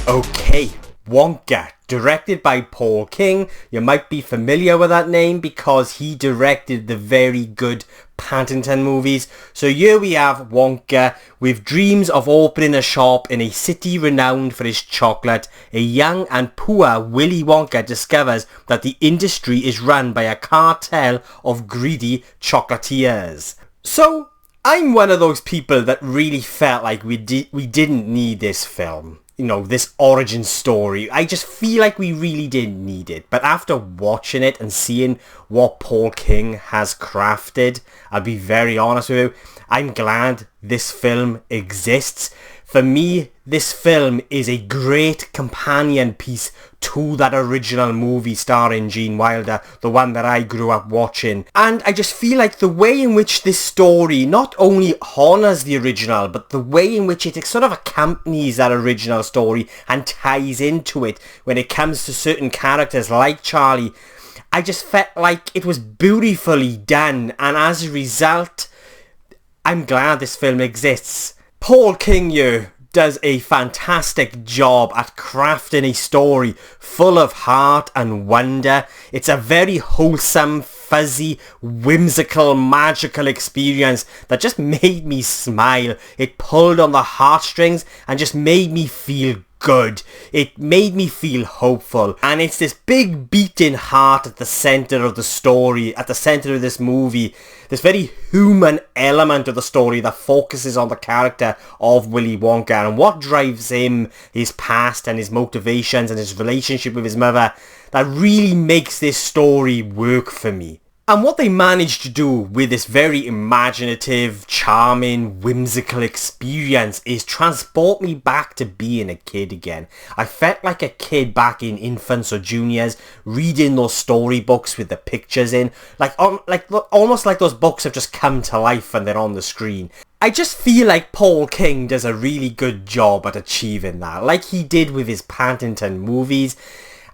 Okay, Wonka, directed by Paul King. You might be familiar with that name because he directed the very good Paterson movies. So here we have Wonka with dreams of opening a shop in a city renowned for its chocolate. A young and poor Willy Wonka discovers that the industry is run by a cartel of greedy chocolatiers. So I'm one of those people that really felt like we didn't need this film. You know, this origin story. I just feel like we really didn't need it. But after watching it and seeing what Paul King has crafted, I'll be very honest with you, I'm glad this film exists. For me, this film is a great companion piece to that original movie starring Gene Wilder, the one that I grew up watching. And I just feel like the way in which this story not only honours the original, but the way in which it sort of accompanies that original story and ties into it when it comes to certain characters like Charlie, I just felt like it was beautifully done, and as a result, I'm glad this film exists. Paul King here does a fantastic job at crafting a story full of heart and wonder. It's a very wholesome, fuzzy, whimsical, magical experience that just made me smile. It pulled on the heartstrings and just made me feel good. It made me feel hopeful, and it's this big beating heart at the centre of the story, at the centre of this movie, this very human element of the story that focuses on the character of Willy Wonka and what drives him, his past and his motivations and his relationship with his mother, that really makes this story work for me. And what they managed to do with this very imaginative, charming, whimsical experience is transport me back to being a kid again. I felt like a kid back in infants or juniors, reading those storybooks with the pictures in. Almost like those books have just come to life and they're on the screen. I just feel like Paul King does a really good job at achieving that, like he did with his Paddington movies.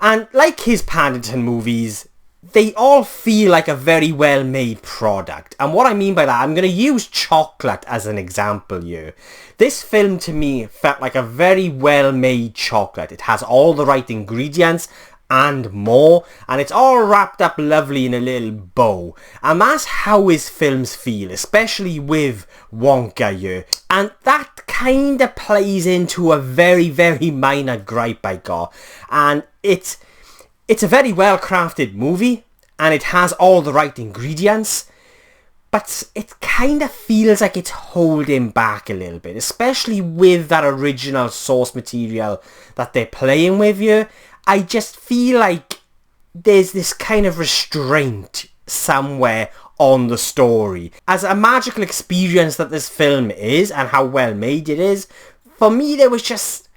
And like his Paddington movies, they all feel like a very well-made product. And what I mean by that, I'm going to use chocolate as an example here. This film to me felt like a very well-made chocolate. It has all the right ingredients and more, and it's all wrapped up lovely in a little bow. And that's how his films feel, especially with Wonka here. And that kind of plays into a very, very minor gripe I got. And it's a very well crafted movie and it has all the right ingredients, but it kind of feels like it's holding back a little bit, especially with that original source material that they're playing with here. I just feel like there's this kind of restraint somewhere on the story. As a magical experience that this film is and how well made it is, for me there was just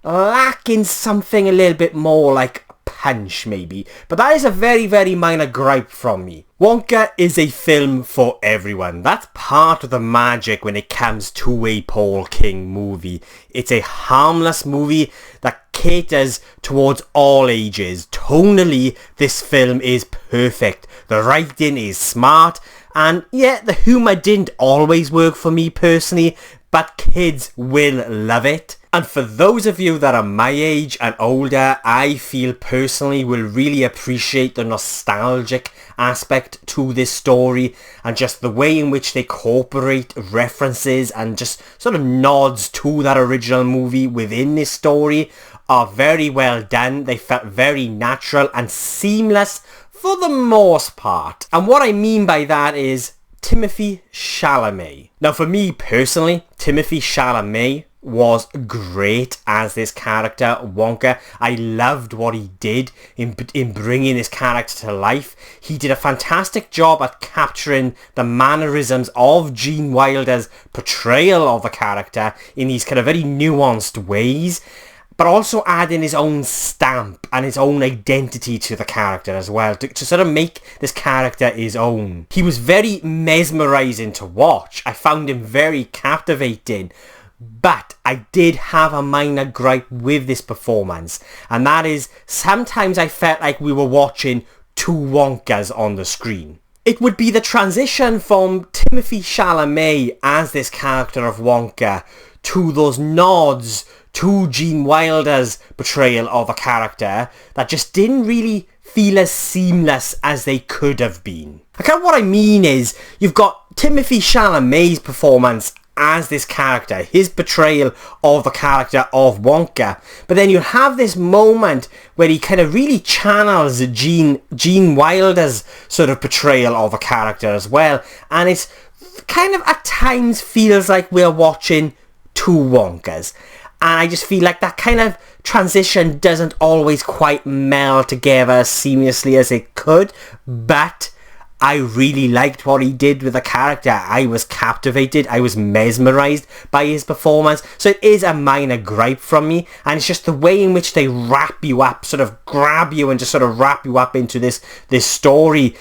lacking something a little bit more, like punch maybe, but that is a very, very minor gripe from me. Wonka is a film for everyone. That's part of the magic when it comes to a Paul King movie. It's a harmless movie that caters towards all ages. Tonally, this film is perfect. The writing is smart, and yeah, the humour didn't always work for me personally, but kids will love it. And for those of you that are my age and older, I feel personally will really appreciate the nostalgic aspect to this story and just the way in which they incorporate references and just sort of nods to that original movie within this story are very well done. They felt very natural and seamless for the most part. And what I mean by that is Timothée Chalamet. Now for me personally, Timothée Chalamet was great as this character, Wonka. I loved what he did in bringing this character to life. He did a fantastic job at capturing the mannerisms of Gene Wilder's portrayal of the character in these kind of very nuanced ways, but also adding his own stamp and his own identity to the character as well, to sort of make this character his own. He was very mesmerising to watch. I found him very captivating. But I did have a minor gripe with this performance, and that is sometimes I felt like we were watching two Wonkas on the screen. it would be the transition from Timothée Chalamet as this character of Wonka to those nods to Gene Wilder's portrayal of a character that just didn't really feel as seamless as they could have been. What I mean is, you've got Timothée Chalamet's performance as this character, his portrayal of the character of Wonka, but then you have this moment where he kind of really channels Gene Wilder's sort of portrayal of a character as well, and it's kind of at times feels like we're watching two Wonkas, and I just feel like that kind of transition doesn't always quite meld together as seamlessly as it could, but I really liked what he did with the character. I was captivated. I was mesmerised by his performance. So it is a minor gripe from me. And it's just the way in which they wrap you up, sort of grab you and just sort of wrap you up into this story.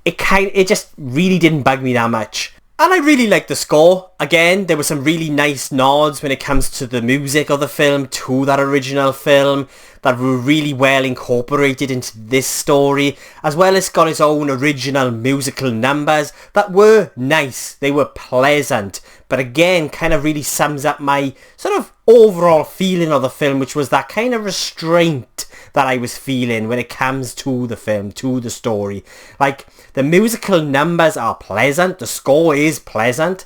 It just really didn't bug me that much. And I really liked the score. Again, there were some really nice nods when it comes to the music of the film, to that original film, that were really well incorporated into this story, as well as got its own original musical numbers that were nice. They were pleasant, but again, kind of really sums up my sort of overall feeling of the film, which was that kind of restraint that I was feeling when it comes to the film, to the story. Like, the musical numbers are pleasant, the score is pleasant,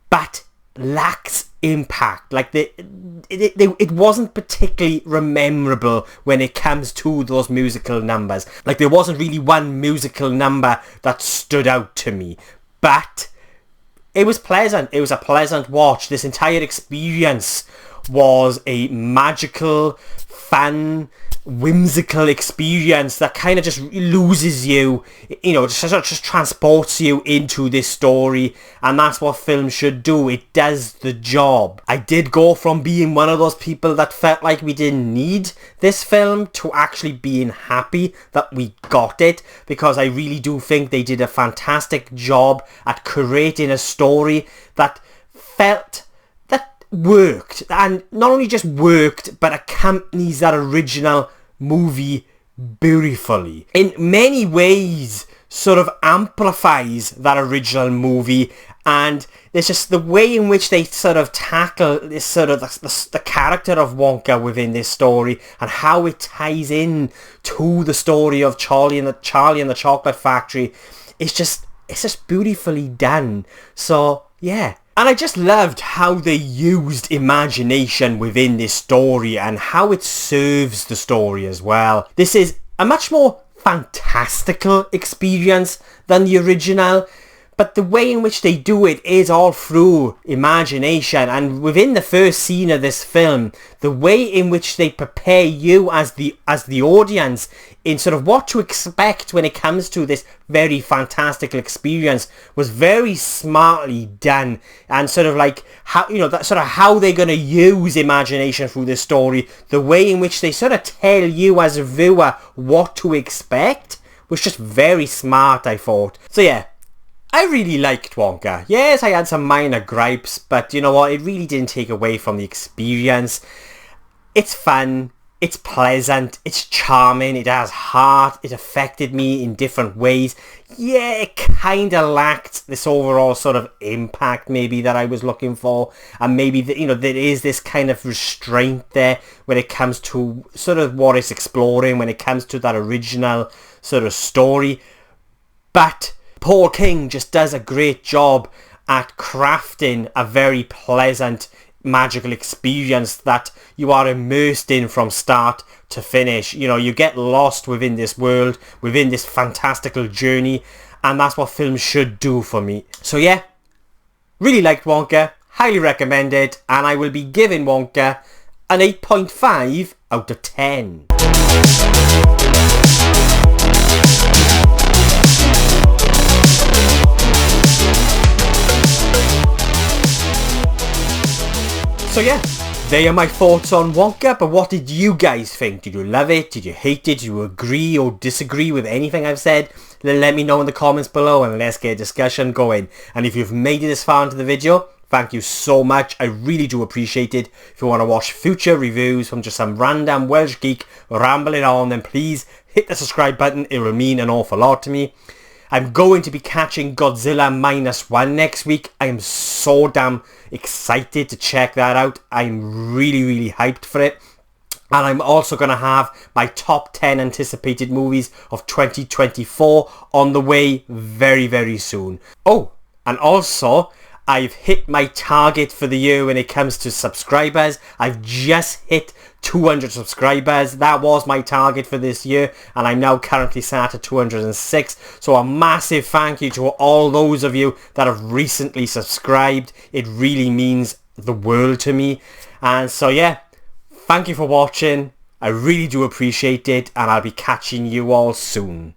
but lacks impact. Like, it wasn't particularly memorable when it comes to those musical numbers. Like, there wasn't really one musical number that stood out to me, but it was pleasant. It was a pleasant watch. This entire experience was a magical, fun, whimsical experience that kind of just loses you, just transports you into this story, and that's what film should do. It does the job. I did go from being one of those people that felt like we didn't need this film to actually being happy that we got it, because I really do think they did a fantastic job at creating a story that worked, and not only just worked, but accompanies that original movie beautifully. In many ways, sort of amplifies that original movie, and there's just the way in which they sort of tackle this sort of the character of Wonka within this story, and how it ties in to the story of Charlie and the Chocolate Factory. It's just beautifully done. So yeah. And I just loved how they used imagination within this story and how it serves the story as well. This is a much more fantastical experience than the original, but the way in which they do it is all through imagination. And within the first scene of this film, the way in which they prepare you as the audience in sort of what to expect when it comes to this very fantastical experience was very smartly done, and sort of like how, that sort of how they're going to use imagination through this story, the way in which they sort of tell you as a viewer what to expect was just very smart, I thought. So yeah, I really liked Wonka. Yes, I had some minor gripes, but you know what, it really didn't take away from the experience. It's fun, it's pleasant, it's charming, it has heart, it affected me in different ways. Yeah, it kind of lacked this overall sort of impact maybe that I was looking for, and maybe there is this kind of restraint there when it comes to sort of what it's exploring, when it comes to that original sort of story. But Paul King just does a great job at crafting a very pleasant, magical experience that you are immersed in from start to finish. You get lost within this world, within this fantastical journey, and that's what films should do for me. So yeah, really liked Wonka, highly recommend it, and I will be giving Wonka an 8.5 out of 10. So yeah, there are my thoughts on Wonka, but what did you guys think? Did you love it? Did you hate it? Did you agree or disagree with anything I've said? Let me know in the comments below and let's get a discussion going. And if you've made it this far into the video, thank you so much. I really do appreciate it. If you want to watch future reviews from just some random Welsh geek rambling on, then please hit the subscribe button. It will mean an awful lot to me. I'm going to be catching Godzilla -1 next week. I am so damn excited to check that out. I'm really, really hyped for it. And I'm also going to have my top 10 anticipated movies of 2024 on the way very, very soon. Oh, and also, I've hit my target for the year when it comes to subscribers. I've just hit 200 subscribers. That was my target for this year, and I'm now currently sat at 206. So a massive thank you to all those of you that have recently subscribed. It really means the world to me. And so yeah, thank you for watching. I really do appreciate it, and I'll be catching you all soon.